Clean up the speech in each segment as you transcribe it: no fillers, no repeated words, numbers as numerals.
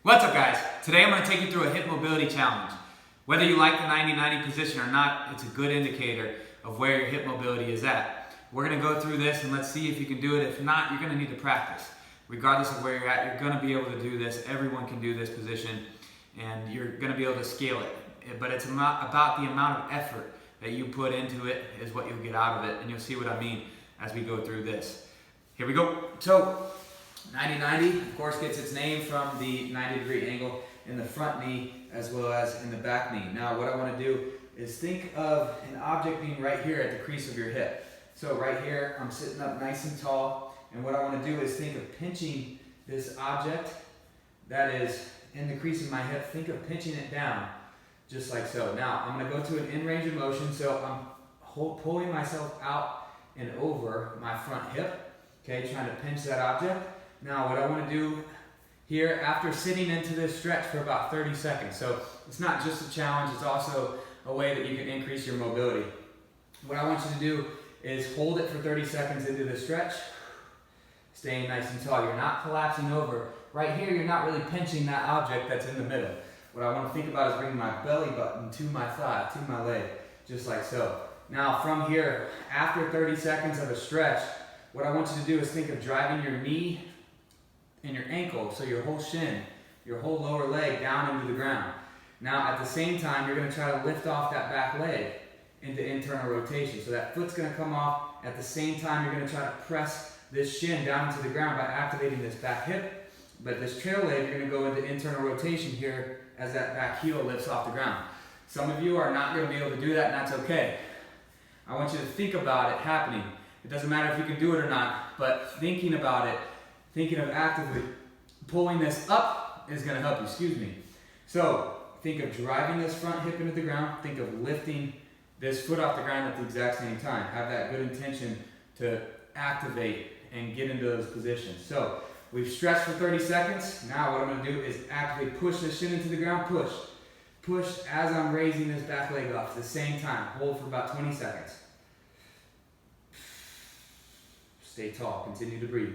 What's up, guys? Today I'm going to take you through a hip mobility challenge. Whether you like the 90-90 position or not, it's a good indicator of where your hip mobility is at. We're going to go through this and let's see if you can do it. If not, you're going to need to practice. Regardless of where you're at, you're going to be able to do this. Everyone can do this position and you're going to be able to scale it. But it's about the amount of effort that you put into it is what you'll get out of it, and you'll see what I mean as we go through this. Here we go. So 90-90, of course, gets its name from the 90-degree angle in the front knee as well as in the back knee. Now, what I want to do is think of an object being right here at the crease of your hip. So right here, I'm sitting up nice and tall, and what I want to do is think of pinching this object that is in the crease of my hip. Think of pinching it down, just like so. Now, I'm going to go to an in range of motion, so I'm pulling myself out and over my front hip, okay, trying to pinch that object. Now, what I want to do here, after sitting into this stretch for about 30 seconds, so it's not just a challenge, it's also a way that you can increase your mobility. What I want you to do is hold it for 30 seconds into the stretch, staying nice and tall. You're not collapsing over. Right here, you're not really pinching that object that's in the middle. What I want to think about is bringing my belly button to my thigh, to my leg, just like so. Now, from here, after 30 seconds of a stretch, what I want you to do is think of driving your knee and your ankle, so your whole shin, your whole lower leg down into the ground. Now, at the same time, you're going to try to lift off that back leg into internal rotation. So that foot's going to come off. At the same time, you're going to try to press this shin down into the ground by activating this back hip. But this trail leg, you're going to go into internal rotation here as that back heel lifts off the ground. Some of you are not going to be able to do that, and that's okay. I want you to think about it happening. It doesn't matter if you can do it or not, but thinking about it, thinking of actively pulling this up is going to help you, So think of driving this front hip into the ground. Think of lifting this foot off the ground at the exact same time. Have that good intention to activate and get into those positions. So we've stretched for 30 seconds. Now what I'm going to do is actively push this shin into the ground. Push. Push as I'm raising this back leg off at the same time. Hold for about 20 seconds. Stay tall. Continue to breathe.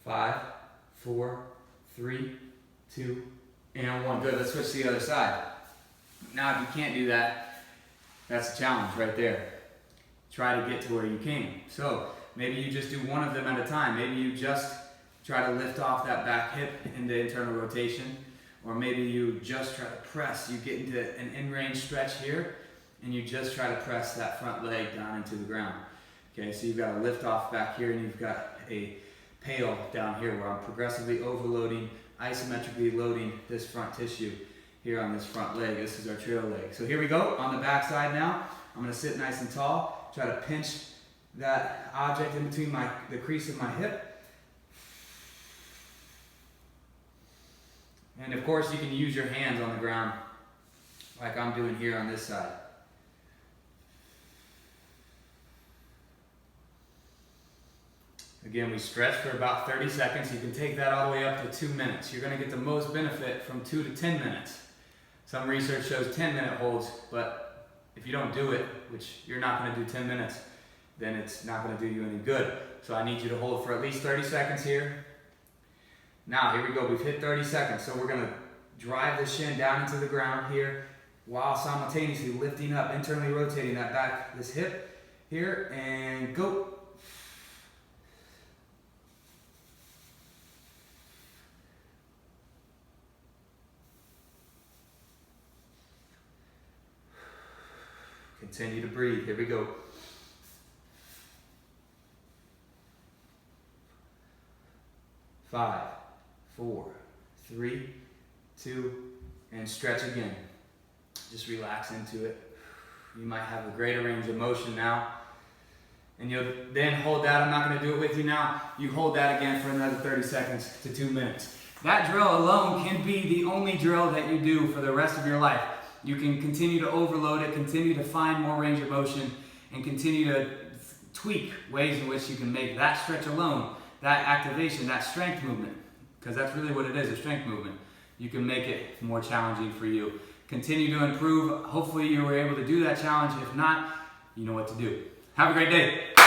Five, 4, 3, 2, and 1. Good, let's switch to the other side. Now, if you can't do that, that's a challenge right there. Try to get to where you came. So, maybe you just do one of them at a time. Maybe you just try to lift off that back hip into internal rotation. Or maybe you just try to press. You get into an in-range stretch here, and you just try to press that front leg down into the ground. Okay, so you've got a lift off back here, and you've got a pail down here where I'm progressively overloading, isometrically loading this front tissue here on this front leg. This is our trail leg. So here we go on the back side now. I'm going to sit nice and tall, try to pinch that object in between the crease of my hip. And of course you can use your hands on the ground like I'm doing here on this side. Again, we stretch for about 30 seconds. You can take that all the way up to 2 minutes. You're going to get the most benefit from 2 to 10 minutes. Some research shows 10-minute holds, but if you don't do it, which you're not going to do 10 minutes, then it's not going to do you any good. So I need you to hold for at least 30 seconds here. Now, here we go. We've hit 30 seconds. So we're going to drive the shin down into the ground here while simultaneously lifting up, internally rotating that back, this hip here, and go. Continue to breathe. Here we go. 5, 4, 3, 2, and stretch again. Just relax into it. You might have a greater range of motion now. And you'll then hold that. I'm not going to do it with you now. You hold that again for another 30 seconds to 2 minutes. That drill alone can be the only drill that you do for the rest of your life. You can continue to overload it, continue to find more range of motion, and continue to tweak ways in which you can make that stretch alone, that activation, that strength movement, because that's really what it is, a strength movement. You can make it more challenging for you. continue to improve. Hopefully you were able to do that challenge. If not, you know what to do. Have a great day.